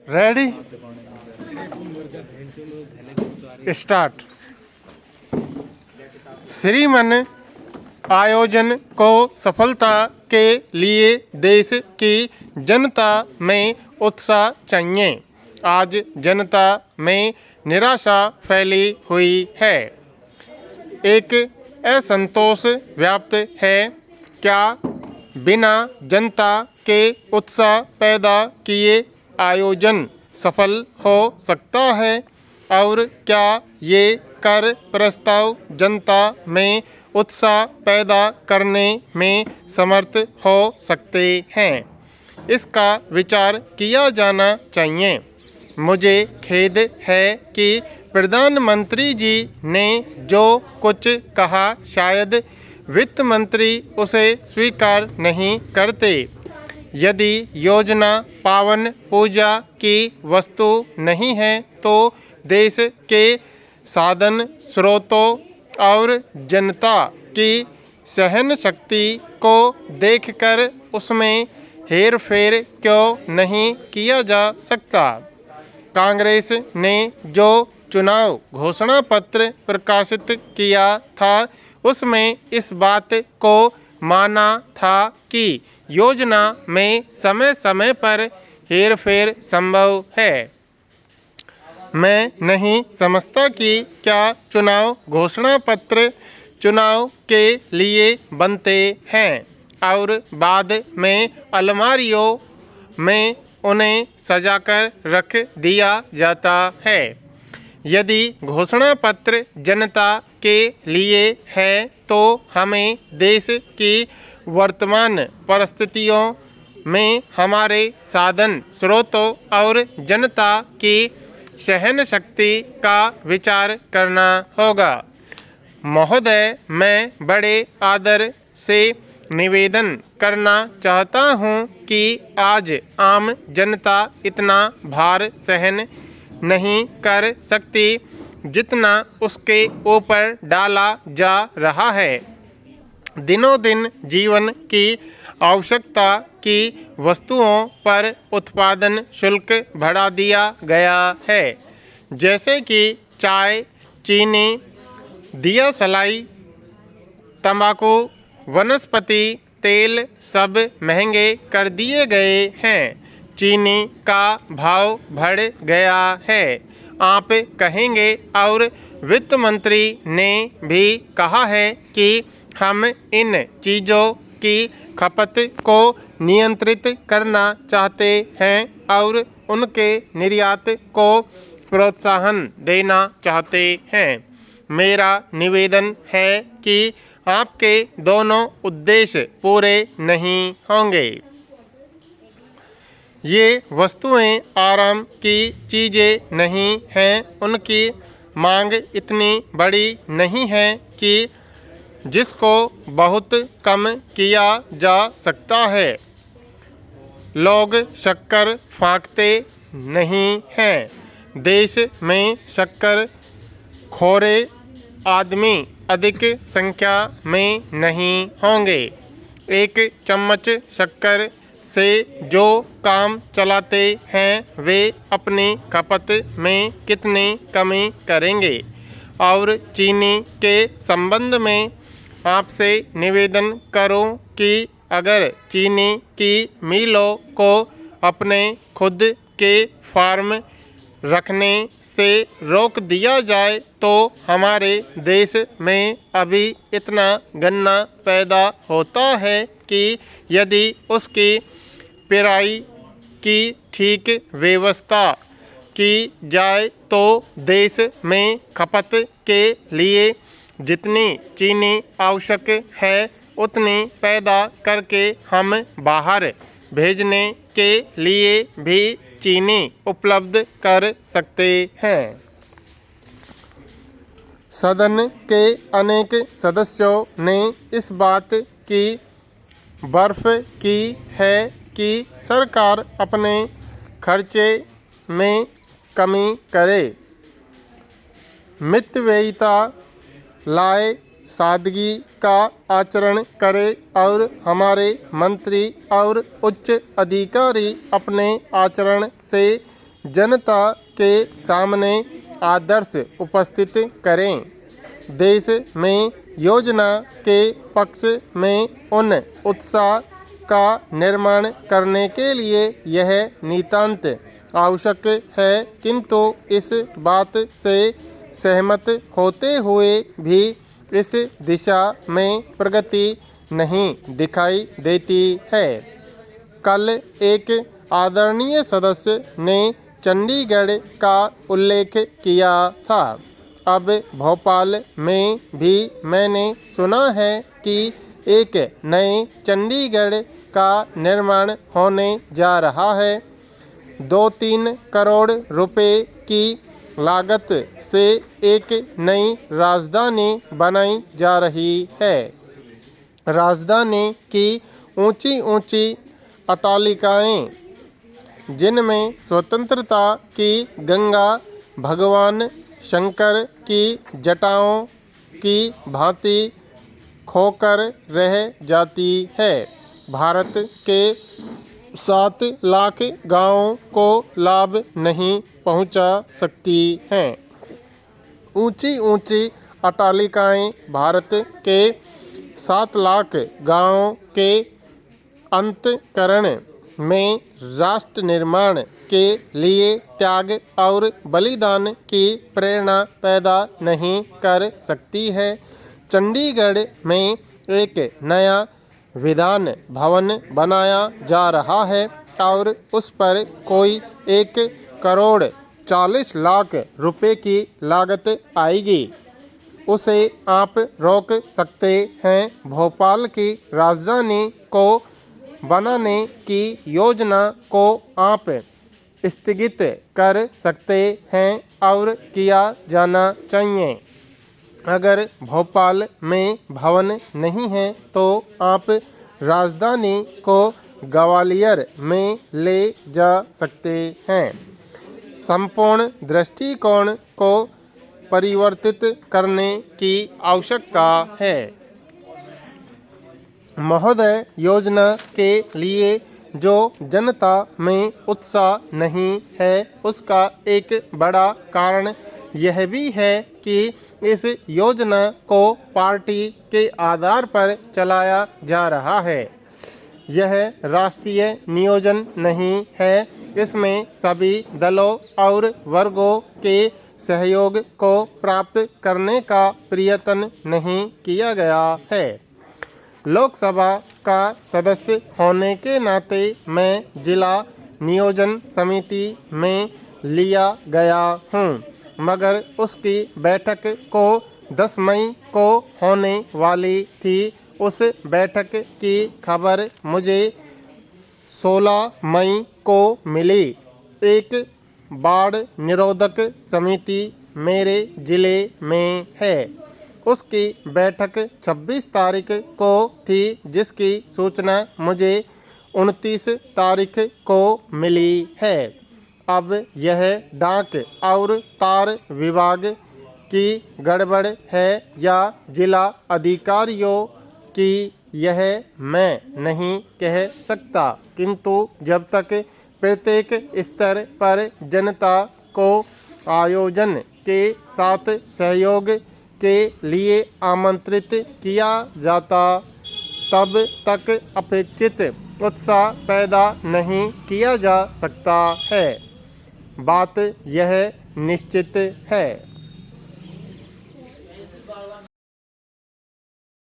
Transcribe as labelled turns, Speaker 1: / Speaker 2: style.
Speaker 1: Ready start. श्रीमन आयोजन को सफलता के लिए देश की जनता में उत्साह चाहिए। आज जनता में निराशा फैली हुई है, एक असंतोष व्याप्त है। क्या बिना जनता के उत्साह पैदा किए आयोजन सफल हो सकता है? और क्या ये कर प्रस्ताव जनता में उत्साह पैदा करने में समर्थ हो सकते हैं? इसका विचार किया जाना चाहिए। मुझे खेद है कि प्रधानमंत्री जी ने जो कुछ कहा शायद वित्त मंत्री उसे स्वीकार नहीं करते। यदि योजना पावन पूजा की वस्तु नहीं है तो देश के साधन स्रोतों और जनता की सहन शक्ति को देखकर उसमें हेर फेर क्यों नहीं किया जा सकता? कांग्रेस ने जो चुनाव घोषणा पत्र प्रकाशित किया था उसमें इस बात को माना था कि योजना में समय समय पर हेरफेर संभव है। मैं नहीं समझता कि क्या चुनाव घोषणा पत्र चुनाव के लिए बनते हैं और बाद में अलमारियों में उन्हें सजाकर रख दिया जाता है। यदि घोषणा पत्र जनता के लिए है तो हमें देश की वर्तमान परिस्थितियों में हमारे साधन स्रोतों और जनता की सहन शक्ति का विचार करना होगा। महोदय, मैं बड़े आदर से निवेदन करना चाहता हूं कि आज आम जनता इतना भार सहन नहीं कर सकती जितना उसके ऊपर डाला जा रहा है। दिनों दिन जीवन की आवश्यकता की वस्तुओं पर उत्पादन शुल्क बढ़ा दिया गया है, जैसे कि चाय, चीनी, दिया सलाई, तंबाकू, वनस्पति तेल सब महंगे कर दिए गए हैं। चीनी का भाव बढ़ गया है, आप कहेंगे, और वित्त मंत्री ने भी कहा है कि हम इन चीज़ों की खपत को नियंत्रित करना चाहते हैं और उनके निर्यात को प्रोत्साहन देना चाहते हैं। मेरा निवेदन है कि आपके दोनों उद्देश्य पूरे नहीं होंगे। ये वस्तुएं आराम की चीज़ें नहीं हैं, उनकी मांग इतनी बड़ी नहीं है कि जिसको बहुत कम किया जा सकता है। लोग शक्कर फाँकते नहीं हैं। देश में शक्कर खोरे आदमी अधिक संख्या में नहीं होंगे। एक चम्मच शक्कर से जो काम चलाते हैं वे अपनी खपत में कितनी कमी करेंगे? और चीनी के संबंध में आपसे निवेदन करूं कि अगर चीनी की मिलों को अपने खुद के फार्म रखने से रोक दिया जाए तो हमारे देश में अभी इतना गन्ना पैदा होता है कि यदि उसकी पेराई की ठीक व्यवस्था की जाए तो देश में खपत के लिए जितनी चीनी आवश्यक है उतनी पैदा करके हम बाहर भेजने के लिए भी चीनी उपलब्ध कर सकते हैं। सदन के अनेक सदस्यों ने इस बात की बर्फ की है कि सरकार अपने खर्चे में कमी करे, मितव्ययिता लाए, सादगी का आचरण करे और हमारे मंत्री और उच्च अधिकारी अपने आचरण से जनता के सामने आदर्श उपस्थित करें। देश में योजना के पक्ष में उन उत्साह का निर्माण करने के लिए यह नितांत आवश्यक है, किंतु इस बात से सहमत होते हुए भी इस दिशा में प्रगति नहीं दिखाई देती है। कल एक आदरणीय सदस्य ने चंडीगढ़ का उल्लेख किया था। अब भोपाल में भी मैंने सुना है कि एक नए चंडीगढ़ का निर्माण होने जा रहा है। 2-3 करोड़ रुपए की लागत से एक नई राजधानी बनाई जा रही है। राजधानी की ऊंची ऊंची अट्टालिकाएं, जिनमें स्वतंत्रता की गंगा भगवान शंकर की जटाओं की भांति खोकर रह जाती है, भारत के 7 लाख गांवों को लाभ नहीं पहुंचा सकती हैं। ऊंची ऊंची अट्टालिकाएं भारत के 7 लाख गांवों के अंतःकरण में राष्ट्र निर्माण के लिए त्याग और बलिदान की प्रेरणा पैदा नहीं कर सकती है। चंडीगढ़ में एक नया विधान भवन बनाया जा रहा है और उस पर कोई 1 करोड़ 40 लाख रुपए की लागत आएगी। उसे आप रोक सकते हैं। भोपाल की राजधानी को बनाने की योजना को आप स्थगित कर सकते हैं और किया जाना चाहिए। अगर भोपाल में भवन नहीं है तो आप राजधानी को ग्वालियर में ले जा सकते हैं। संपूर्ण दृष्टिकोण को परिवर्तित करने की आवश्यकता है। महोदय, योजना के लिए जो जनता में उत्साह नहीं है उसका एक बड़ा कारण यह भी है कि इस योजना को पार्टी के आधार पर चलाया जा रहा है। यह राष्ट्रीय नियोजन नहीं है। इसमें सभी दलों और वर्गों के सहयोग को प्राप्त करने का प्रयत्न नहीं किया गया है। लोकसभा का सदस्य होने के नाते मैं जिला नियोजन समिति में लिया गया हूँ, मगर उसकी बैठक को 10 मई को होने वाली थी। उस बैठक की खबर मुझे 16 मई को मिली। एक बाढ़ निरोधक समिति मेरे ज़िले में है। उसकी बैठक 26 तारीख को थी, जिसकी सूचना मुझे 29 तारीख को मिली है। अब यह डाक और तार विभाग की गड़बड़ है या जिला अधिकारियों की, यह मैं नहीं कह सकता, किंतु जब तक प्रत्येक स्तर पर जनता को आयोजन के साथ सहयोग के लिए आमंत्रित किया जाता, तब तक अपेक्षित उत्साह पैदा नहीं किया जा सकता है। बात यह निश्चित है।